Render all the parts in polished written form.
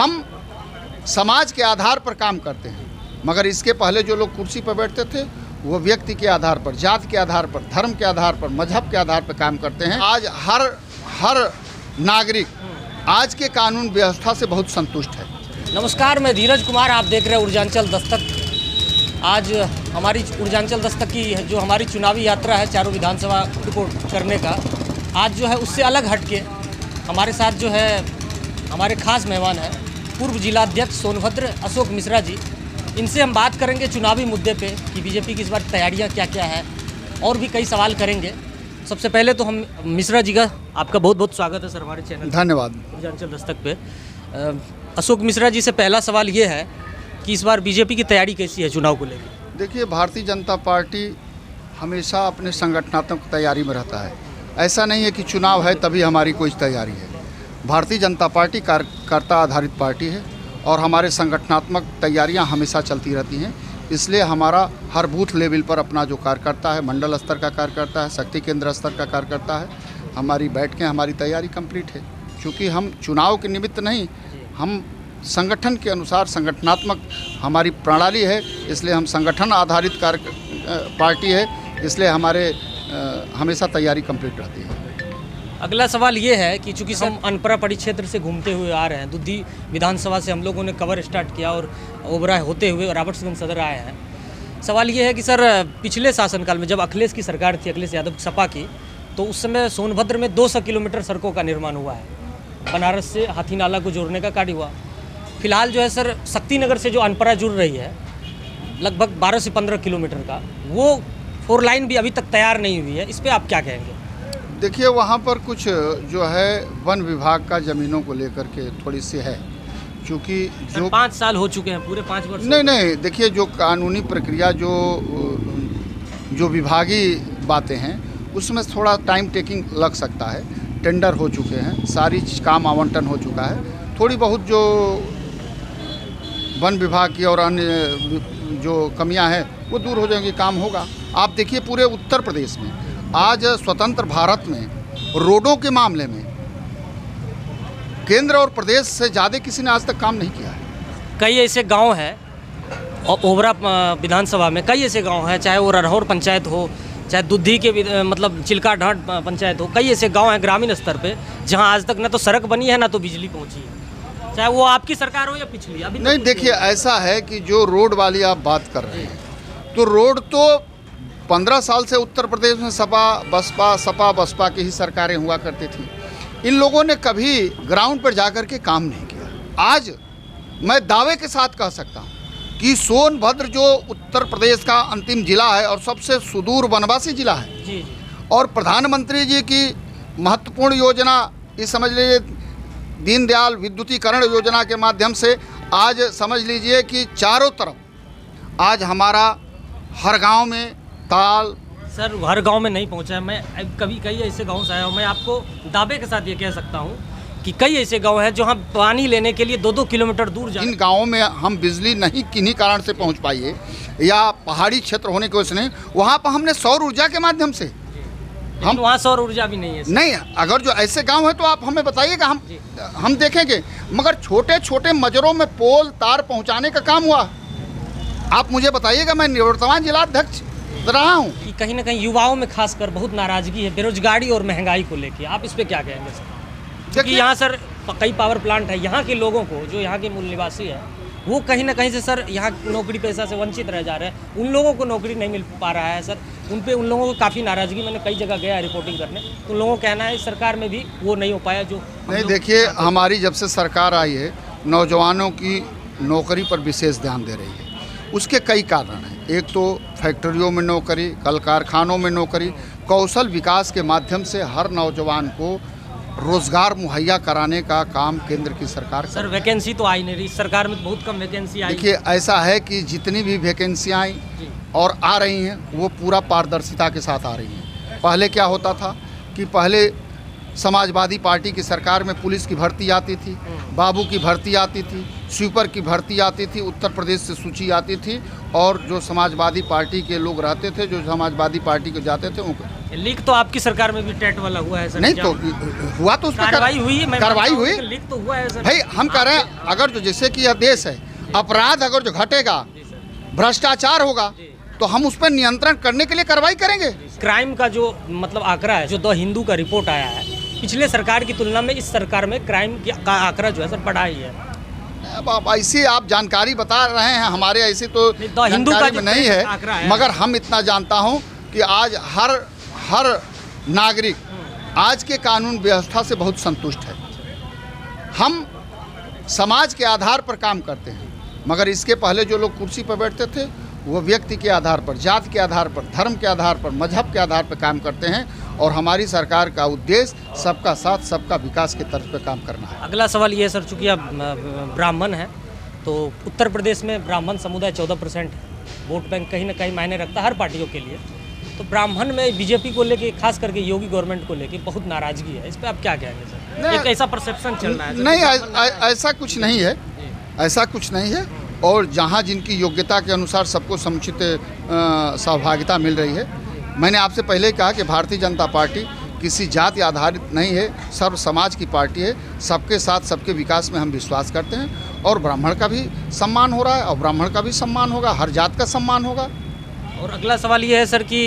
हम समाज के आधार पर काम करते हैं, मगर इसके पहले जो लोग कुर्सी पर बैठते थे वो व्यक्ति के आधार पर, जाति के आधार पर, धर्म के आधार पर, मजहब के आधार पर काम करते हैं। आज हर नागरिक आज के कानून व्यवस्था से बहुत संतुष्ट है। नमस्कार, मैं धीरज कुमार, आप देख रहे हैं ऊर्जांचल दस्तक। आज हमारी ऊर्जांचल दस्तक की जो हमारी चुनावी यात्रा है चारों विधानसभा रिपोर्ट करने का, आज जो है उससे अलग हटके हमारे साथ जो है हमारे खास मेहमान हैं पूर्व जिलाध्यक्ष सोनभद्र अशोक मिश्रा जी। इनसे हम बात करेंगे चुनावी मुद्दे पे कि बीजेपी की इस बार तैयारियां क्या क्या है, और भी कई सवाल करेंगे। सबसे पहले तो हम मिश्रा जी का आपका बहुत बहुत स्वागत है सर हमारे चैनल। धन्यवाद। ऊर्जांचल दस्तक पे अशोक मिश्रा जी से पहला सवाल ये है कि इस बार बीजेपी की तैयारी कैसी है चुनाव को लेकर? देखिए, भारतीय जनता पार्टी हमेशा अपने संगठनात्मक तैयारी में रहता है। ऐसा नहीं है कि चुनाव है तभी हमारी कोई तैयारी है। भारतीय जनता पार्टी कार्यकर्ता आधारित पार्टी है और हमारे संगठनात्मक तैयारियां हमेशा चलती रहती हैं। इसलिए हमारा हर बूथ लेवल पर अपना जो कार्यकर्ता है, मंडल स्तर का कार्यकर्ता है, शक्ति केंद्र स्तर का कार्यकर्ता है, हमारी बैठ के हमारी तैयारी कंप्लीट है। क्योंकि हम चुनाव के निमित्त नहीं, हम संगठन के अनुसार संगठनात्मक हमारी प्रणाली है, इसलिए हम संगठन आधारित पार्टी है, इसलिए हमारे हमेशा तैयारी कंप्लीट रहती है। अगला सवाल ये है कि चूंकि हम अनपरा परिक्षेत्र से घूमते हुए आ रहे हैं, दुद्धी विधानसभा से हम लोगों ने कवर स्टार्ट किया और ओबरा होते हुए रॉबर्ट्सगंज सदर आए हैं। सवाल ये है कि सर, पिछले शासनकाल में जब अखिलेश की सरकार थी, अखिलेश यादव सपा की, तो उस समय सोनभद्र में 200 किलोमीटर सड़कों का निर्माण हुआ है। बनारस से हाथी नाला को जोड़ने का कार्य हुआ। फिलहाल जो है सर, शक्तिनगर से जो अनपरा जुड़ रही है लगभग 12 से 15 किलोमीटर का, वो 4 लाइन भी अभी तक तैयार नहीं हुई है। इस पर आप क्या कहेंगे? देखिए, वहाँ पर कुछ जो है वन विभाग का ज़मीनों को लेकर के थोड़ी सी है, क्योंकि जो 5 साल हो चुके हैं, पूरे 5 वर्ष। नहीं, देखिए, जो कानूनी प्रक्रिया जो विभागीय बातें हैं उसमें थोड़ा टाइम टेकिंग लग सकता है। टेंडर हो चुके हैं, सारी काम आवंटन हो चुका है। थोड़ी बहुत जो वन विभाग की और अन्य जो कमियां हैं वो दूर हो जाएंगी, काम होगा। आप देखिए, पूरे उत्तर प्रदेश में आज स्वतंत्र भारत में रोडों के मामले में केंद्र और प्रदेश से ज़्यादा किसी ने आज तक काम नहीं किया है। कई ऐसे गांव हैं और ओबरा विधानसभा में कई ऐसे गांव हैं, चाहे वो ररहौर पंचायत हो, चाहे दुद्धी के मतलब चिल्का ढाट पंचायत हो, कई ऐसे गांव हैं ग्रामीण स्तर पे जहां आज तक ना तो सड़क बनी है ना तो बिजली पहुंची है, चाहे वो आपकी सरकार हो या पिछली। अभी नहीं, देखिए, ऐसा है कि जो रोड वाली आप बात कर रहे हैं, तो रोड तो 15 साल से उत्तर प्रदेश में सपा बसपा की ही सरकारें हुआ करती थी। इन लोगों ने कभी ग्राउंड पर जाकर के काम नहीं किया। आज मैं दावे के साथ कह सकता हूँ कि सोनभद्र जो उत्तर प्रदेश का अंतिम जिला है और सबसे सुदूर वनवासी जिला है जी। और प्रधानमंत्री जी की महत्वपूर्ण योजना, ये समझ लीजिए दीनदयाल विद्युतीकरण योजना के माध्यम से आज समझ लीजिए कि चारों तरफ आज हमारा हर गांव में ताल। सर, हर गांव में नहीं पहुंचा है। मैं कई ऐसे गांव से आया हूँ। मैं आपको दावे के साथ ये कह सकता हूँ कि कई ऐसे गांव हैं जहाँ पानी लेने के लिए 2-2 किलोमीटर दूर जाना। इन गांवों में हम बिजली नहीं किन्हीं कारण से पहुँच पाइए या पहाड़ी क्षेत्र होने की वजह से नहीं, वहाँ पर हमने सौर ऊर्जा के माध्यम से हम वहाँ सौर ऊर्जा भी नहीं है सर। नहीं, अगर जो ऐसे गांव है तो आप हमें बताइएगा, हम देखेंगे। मगर छोटे छोटे मजरों में पोल तार पहुंचाने का काम हुआ। आप मुझे बताइएगा, मैं निवर्तमान जिलाध्यक्ष रहा हूं कि कहीं ना कहीं युवाओं में खासकर बहुत नाराजगी है बेरोजगारी और महंगाई को लेकर। आप इस पे क्या कहेंगे सर? क्योंकि यहाँ सर कई पावर प्लांट है, यहाँ के लोगों को जो यहाँ के मूल निवासी है वो कहीं ना कहीं से सर यहाँ नौकरी पेशा से वंचित रह जा रहे हैं। उन लोगों को नौकरी नहीं मिल पा रहा है सर। उन लोगों को काफ़ी नाराज़गी, मैंने कई जगह गया रिपोर्टिंग करने, उन लोगों का कहना है इस सरकार में भी वो नहीं हो पाया जो नहीं। देखिए, हमारी जब से सरकार आई है नौजवानों की नौकरी पर विशेष ध्यान दे रही है। उसके कई कारण हैं। एक तो फैक्ट्रियों में नौकरी, कल कारखानों में नौकरी, कौशल विकास के माध्यम से हर नौजवान को रोजगार मुहैया कराने का काम केंद्र की सरकार। सर, वैकेंसी तो आई नहीं रही, सरकार में बहुत कम वैकेंसी आई। देखिए, ऐसा है कि जितनी भी वैकेंसियाँ आई और आ रही हैं वो पूरा पारदर्शिता के साथ आ रही हैं। पहले क्या होता था कि पहले समाजवादी पार्टी की सरकार में पुलिस की भर्ती आती थी, बाबू की भर्ती आती थी, स्वीपर की भर्ती आती थी, उत्तर प्रदेश से सूची आती थी, और जो समाजवादी पार्टी के लोग रहते थे, जो समाजवादी पार्टी को जाते थे उनको लीक तो आपकी सरकार में भी टेट वाला हुआ है सर? नहीं तो हुआ तो उस पर कार्रवाई हुई है, मैं कार्रवाई मानता हूं, हुई। लेकिन लीक तो हुआ है सर। भाई हम कह रहे हैं अगर जो जैसे कि यह देश है, अपराध अगर जो घटेगा, भ्रष्टाचार होगा, तो हम उस पर नियंत्रण करने के लिए कार्रवाई करेंगे। क्राइम का जो मतलब आंकड़ा है, जो द हिंदू का रिपोर्ट आया है, पिछले सरकार की तुलना में इस सरकार में क्राइम का आंकड़ा जो है सर बढ़ा ही है। अब ऐसी आप जानकारी बता रहे हैं, हमारे ऐसी तो द हिंदू का जानकारी जो में नहीं आंकड़ा है, है, मगर हम इतना जानता हूं कि आज हर नागरिक आज के कानून व्यवस्था से बहुत संतुष्ट है। हम समाज के आधार पर काम करते हैं, मगर इसके पहले जो लोग कुर्सी पर बैठते थे वो व्यक्ति के आधार पर, जाति के आधार पर, धर्म के आधार पर, मजहब के आधार पर काम करते हैं, और हमारी सरकार का उद्देश्य सबका साथ सबका विकास के तर्ज पर काम करना है। अगला सवाल ये है सर, चूँकि आप ब्राह्मण हैं, तो उत्तर प्रदेश में ब्राह्मण समुदाय 14% है, वोट बैंक कहीं ना कहीं मायने रखता है हर पार्टियों के लिए। तो ब्राह्मण में बीजेपी को लेके, खास करके योगी गवर्नमेंट को लेके बहुत नाराजगी है, इस पर आप क्या कहेंगे सर? एक ऐसा परसेप्शन चल रहा है। नहीं, ऐसा कुछ नहीं है, ऐसा कुछ नहीं है, और जहाँ जिनकी योग्यता के अनुसार सबको समुचित सहभागिता मिल रही है। मैंने आपसे पहले ही कहा कि भारतीय जनता पार्टी किसी जाति आधारित नहीं है, सर्व समाज की पार्टी है। सबके साथ सबके विकास में हम विश्वास करते हैं, और ब्राह्मण का भी सम्मान हो रहा है और ब्राह्मण का भी सम्मान होगा, हर जात का सम्मान होगा। और अगला सवाल ये है सर कि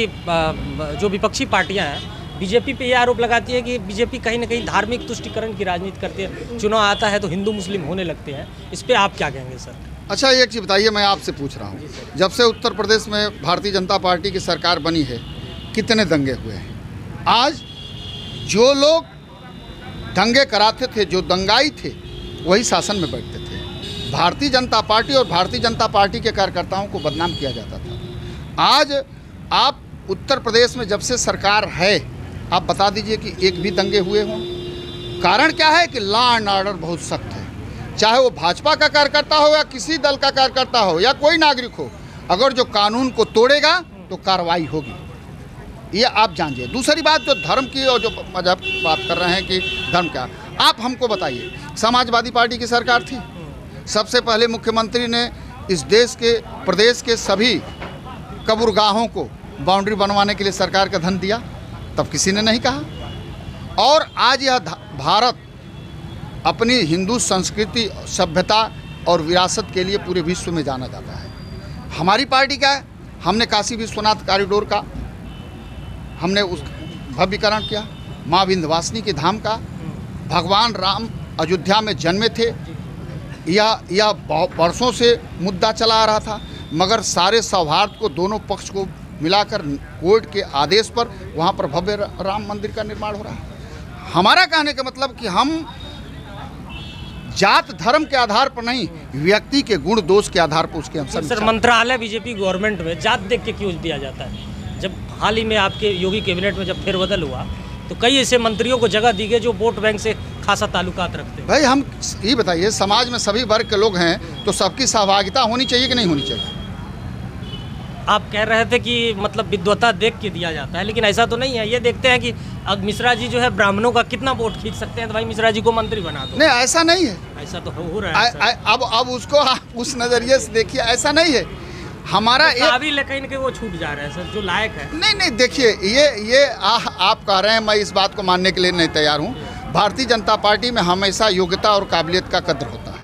जो विपक्षी पार्टियां हैं, बीजेपी पे ये आरोप लगाती है कि बीजेपी कहीं ना कहीं धार्मिक तुष्टिकरण की राजनीति करती है, चुनाव आता है तो हिंदू मुस्लिम होने लगते हैं, इस पर आप क्या कहेंगे सर? अच्छा, एक चीज़ बताइए, मैं आपसे पूछ रहा हूँ, जब से उत्तर प्रदेश में भारतीय जनता पार्टी की सरकार बनी है, कितने दंगे हुए हैं? आज जो लोग दंगे कराते थे, जो दंगाई थे, वही शासन में बैठते थे। भारतीय जनता पार्टी और भारतीय जनता पार्टी के कार्यकर्ताओं को बदनाम किया जाता था। आज आप उत्तर प्रदेश में जब से सरकार है, आप बता दीजिए कि एक भी दंगे हुए हों? कारण क्या है कि लॉ एंड ऑर्डर बहुत सख्त है, चाहे वो भाजपा का कार्यकर्ता हो या किसी दल का कार्यकर्ता हो या कोई नागरिक हो, अगर जो कानून को तोड़ेगा तो कार्रवाई होगी, ये आप जानिए। दूसरी बात, जो धर्म की और जो मजहब बात कर रहे हैं कि धर्म क्या, आप हमको बताइए, समाजवादी पार्टी की सरकार थी, सबसे पहले मुख्यमंत्री ने इस देश के प्रदेश के सभी कब्रगाहों को बाउंड्री बनवाने के लिए सरकार का धन दिया, तब किसी ने नहीं कहा। और आज यह भारत अपनी हिंदू संस्कृति, सभ्यता और विरासत के लिए पूरे विश्व में जाना जाता है। हमारी पार्टी का है, हमने काशी विश्वनाथ कॉरिडोर का हमने उस भव्यीकरण किया, माँ विंध्यवासिनी के धाम का, भगवान राम अयोध्या में जन्मे थे, यह वर्षों से मुद्दा चला आ रहा था, मगर सारे सौहार्द को, दोनों पक्ष को मिलाकर कोर्ट के आदेश पर वहाँ पर भव्य राम मंदिर का निर्माण हो रहा है। हमारा कहने का मतलब कि हम जात धर्म के आधार पर नहीं, व्यक्ति के गुण दोष के आधार पर उसके हम सर, मंत्रालय बीजेपी गवर्नमेंट में जात देख के क्यों दिया जाता है? जब हाल ही में आपके योगी कैबिनेट में जब फेरबदल हुआ तो कई ऐसे मंत्रियों को जगह दी गई जो वोट बैंक से खासा ताल्लुकात रखते हैं। भाई हम ये बताइए, समाज में सभी वर्ग के लोग हैं, तो सबकी सहभागिता होनी चाहिए कि नहीं होनी चाहिए? आप कह रहे थे कि मतलब विद्वता देख के दिया जाता है, लेकिन ऐसा तो नहीं है। ये देखते हैं कि अब मिश्रा जी जो है ब्राह्मणों का कितना वोट खींच सकते हैं, तो भाई मिश्रा जी को मंत्री बना दो। नहीं, ऐसा नहीं है, ऐसा तो हो रहा है। अब उसको उस नज़रिए से देखिए, ऐसा नहीं है। हमारा काबिल लेकिन के वो छूट जा रहे हैं सर, जो लायक है। नहीं, देखिए, ये आप कह रहे हैं, मैं इस बात को मानने के लिए नहीं तैयार हूँ। भारतीय जनता पार्टी में हमेशा योग्यता और काबिलियत का कद्र होता है।